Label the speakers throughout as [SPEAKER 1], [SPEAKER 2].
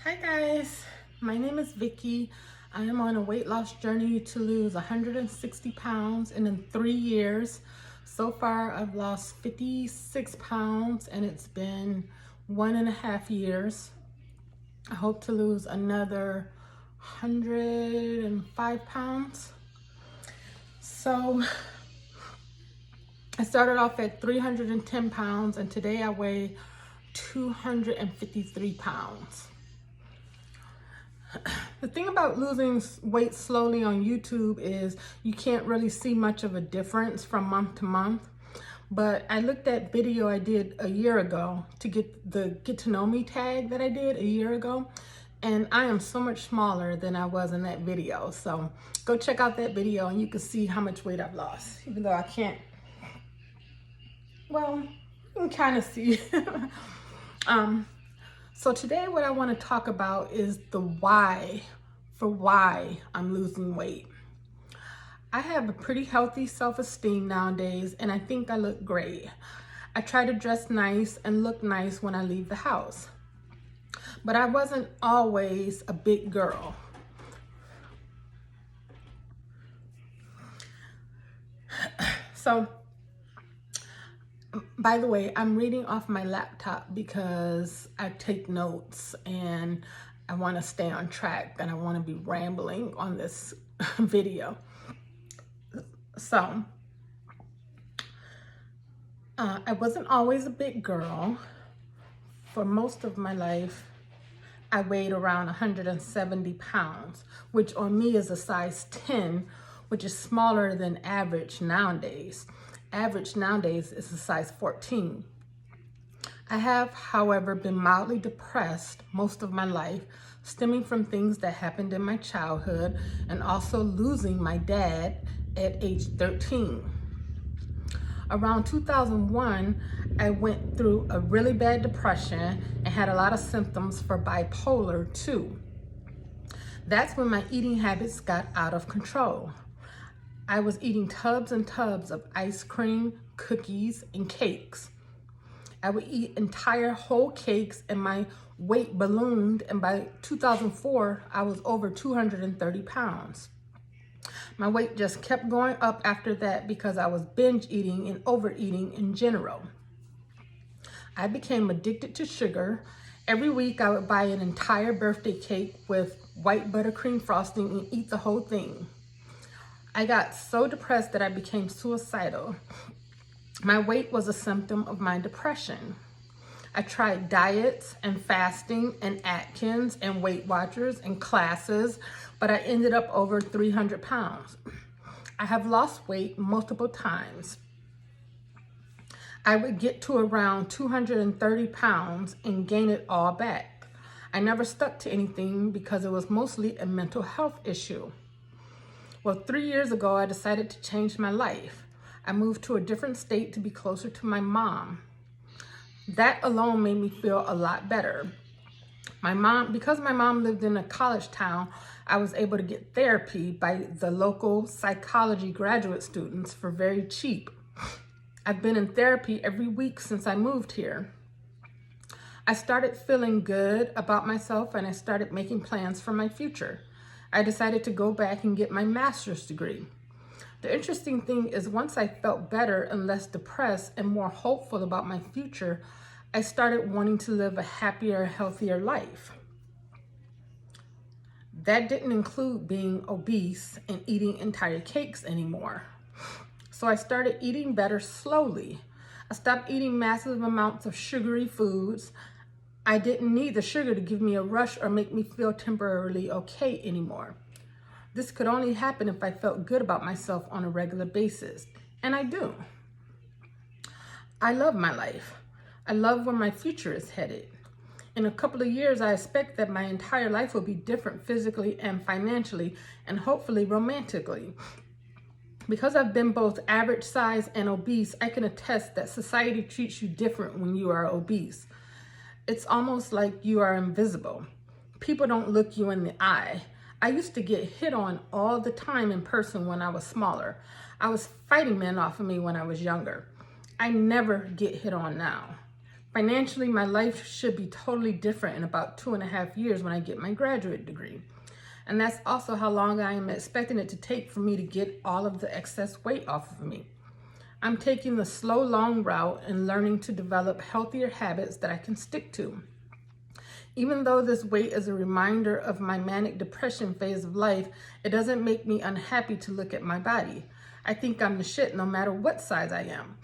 [SPEAKER 1] Hi guys, my name is Vicky. I am on a weight loss journey to lose 160 pounds, and in 3 years so far I've lost 56 pounds, and it's been 1.5 years. I hope to lose another 105 pounds. So I started off at 310 pounds, and today I weigh 253 pounds. The thing about losing weight slowly on YouTube is you can't really see much of a difference from month to month. But I looked at video I did a year ago to get the Get to Know Me tag that I did a year ago. And I am so much smaller than I was in that video. So go check out that video and you can see how much weight I've lost. Even though I can't, well, you can kind of see. So today what I want to talk about is the why I'm losing weight. I have a pretty healthy self-esteem nowadays, and I think I look great. I try to dress nice and look nice when I leave the house. But I wasn't always a big girl. So, by the way, I'm reading off my laptop because I take notes and I want to stay on track and I want to be rambling on this video. So, I wasn't always a big girl. For most of my life, I weighed around 170 pounds, which on me is a size 10, which is smaller than average nowadays. Average nowadays is a size 14. I have, however, been mildly depressed most of my life, stemming from things that happened in my childhood and also losing my dad at age 13. Around 2001, I went through a really bad depression and had a lot of symptoms for bipolar 2. That's when my eating habits got out of control. I was eating tubs and tubs of ice cream, cookies, and cakes. I would eat entire whole cakes and my weight ballooned, and by 2004, I was over 230 pounds. My weight just kept going up after that because I was binge eating and overeating in general. I became addicted to sugar. Every week I would buy an entire birthday cake with white buttercream frosting and eat the whole thing. I got so depressed that I became suicidal. My weight was a symptom of my depression. I tried diets and fasting and Atkins and Weight Watchers and classes, but I ended up over 300 pounds. I have lost weight multiple times. I would get to around 230 pounds and gain it all back. I never stuck to anything because it was mostly a mental health issue. Well, 3 years ago, I decided to change my life. I moved to a different state to be closer to my mom. That alone made me feel a lot better. Because my mom lived in a college town, I was able to get therapy by the local psychology graduate students for very cheap. I've been in therapy every week since I moved here. I started feeling good about myself and I started making plans for my future. I decided to go back and get my master's degree. The interesting thing is once I felt better and less depressed and more hopeful about my future, I started wanting to live a happier, healthier life. That didn't include being obese and eating entire cakes anymore. So I started eating better slowly. I stopped eating massive amounts of sugary foods. I didn't need the sugar to give me a rush or make me feel temporarily okay anymore. This could only happen if I felt good about myself on a regular basis, and I do. I love my life. I love where my future is headed. In a couple of years, I expect that my entire life will be different physically and financially, and hopefully romantically. Because I've been both average size and obese, I can attest that society treats you different when you are obese. It's almost like you are invisible. People don't look you in the eye. I used to get hit on all the time in person when I was smaller. I was fighting men off of me when I was younger. I never get hit on now. Financially, my life should be totally different in about 2.5 years when I get my graduate degree. And that's also how long I am expecting it to take for me to get all of the excess weight off of me. I'm taking the slow, long route and learning to develop healthier habits that I can stick to. Even though this weight is a reminder of my manic depression phase of life, it doesn't make me unhappy to look at my body. I think I'm the shit no matter what size I am.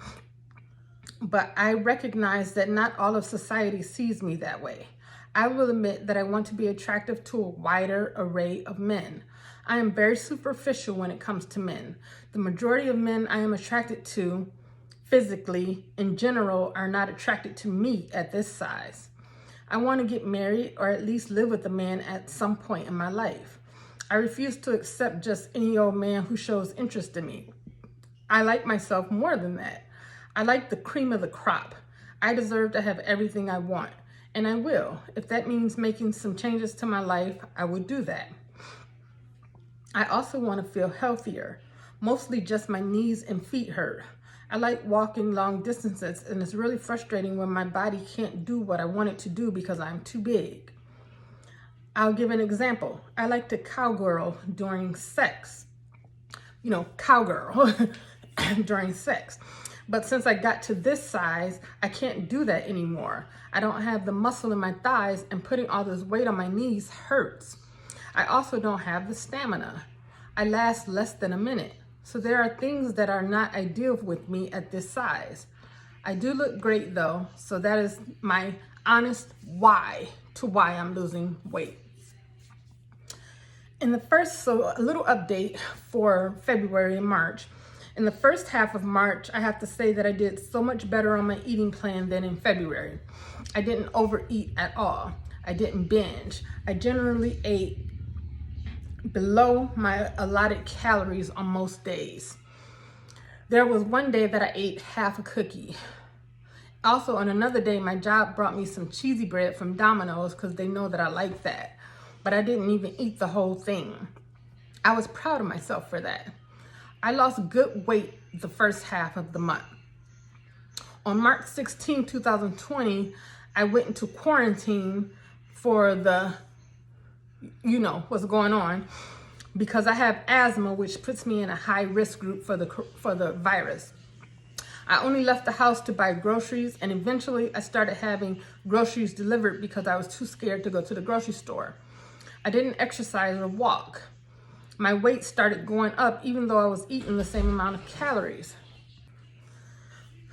[SPEAKER 1] But I recognize that not all of society sees me that way. I will admit that I want to be attractive to a wider array of men. I am very superficial when it comes to men. The majority of men I am attracted to physically, in general, are not attracted to me at this size. I want to get married or at least live with a man at some point in my life. I refuse to accept just any old man who shows interest in me. I like myself more than that. I like the cream of the crop. I deserve to have everything I want, and I will. If that means making some changes to my life, I will do that. I also want to feel healthier. Mostly just my knees and feet hurt. I like walking long distances, and it's really frustrating when my body can't do what I want it to do because I'm too big. I'll give an example. I like to cowgirl during sex. Cowgirl during sex. But since I got to this size, I can't do that anymore. I don't have the muscle in my thighs, and putting all this weight on my knees hurts. I also don't have the stamina. I last less than a minute. So there are things that are not ideal with me at this size. I do look great though, so that is my honest why to why I'm losing weight. A little update for February and March. In the first half of March, I have to say that I did so much better on my eating plan than in February. I didn't overeat at all. I didn't binge. I generally ate below my allotted calories on most days. There was one day that I ate half a cookie. Also, on another day, my job brought me some cheesy bread from Domino's because they know that I like that. But I didn't even eat the whole thing. I was proud of myself for that. I lost good weight the first half of the month. On March 16, 2020, I went into quarantine for the what's going on, because I have asthma, which puts me in a high risk group for the virus. I only left the house to buy groceries, and eventually I started having groceries delivered because I was too scared to go to the grocery store. I didn't exercise or walk. My weight started going up even though I was eating the same amount of calories.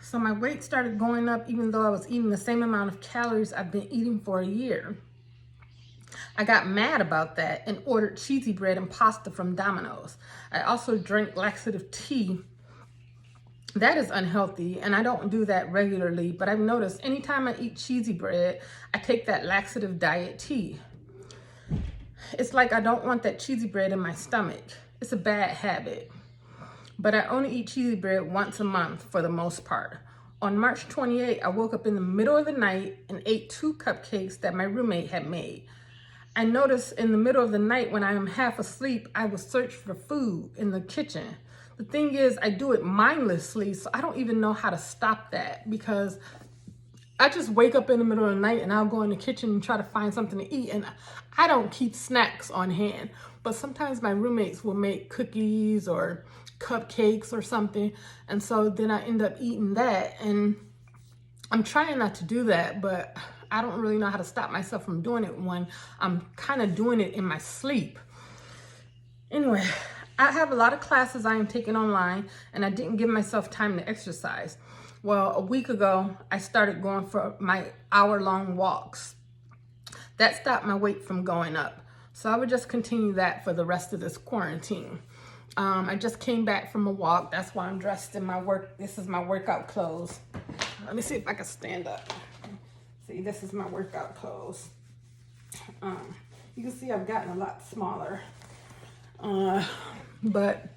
[SPEAKER 1] So my weight started going up even though I was eating the same amount of calories I've been eating for a year. I got mad about that and ordered cheesy bread and pasta from Domino's. I also drank laxative tea. That is unhealthy, and I don't do that regularly, but I've noticed anytime I eat cheesy bread, I take that laxative diet tea. It's like I don't want that cheesy bread in my stomach. It's a bad habit. But I only eat cheesy bread once a month for the most part. On March 28, I woke up in the middle of the night and ate 2 cupcakes that my roommate had made. I noticed in the middle of the night when I am half asleep, I will search for food in the kitchen. The thing is, I do it mindlessly, so I don't even know how to stop that, because I just wake up in the middle of the night and I'll go in the kitchen and try to find something to eat, and I don't keep snacks on hand. But sometimes my roommates will make cookies or cupcakes or something, and so then I end up eating that, and I'm trying not to do that, but I don't really know how to stop myself from doing it when I'm kind of doing it in my sleep. Anyway, I have a lot of classes I am taking online, and I didn't give myself time to exercise. Well, a week ago, I started going for my hour-long walks. That stopped my weight from going up. So I would just continue that for the rest of this quarantine. I just came back from a walk. That's why I'm dressed in this is my workout clothes. Let me see if I can stand up. See, this is my workout clothes. You can see I've gotten a lot smaller. But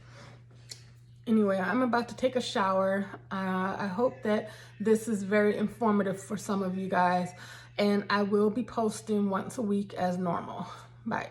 [SPEAKER 1] anyway, I'm about to take a shower. I hope that this is very informative for some of you guys, and I will be posting once a week as normal. Bye.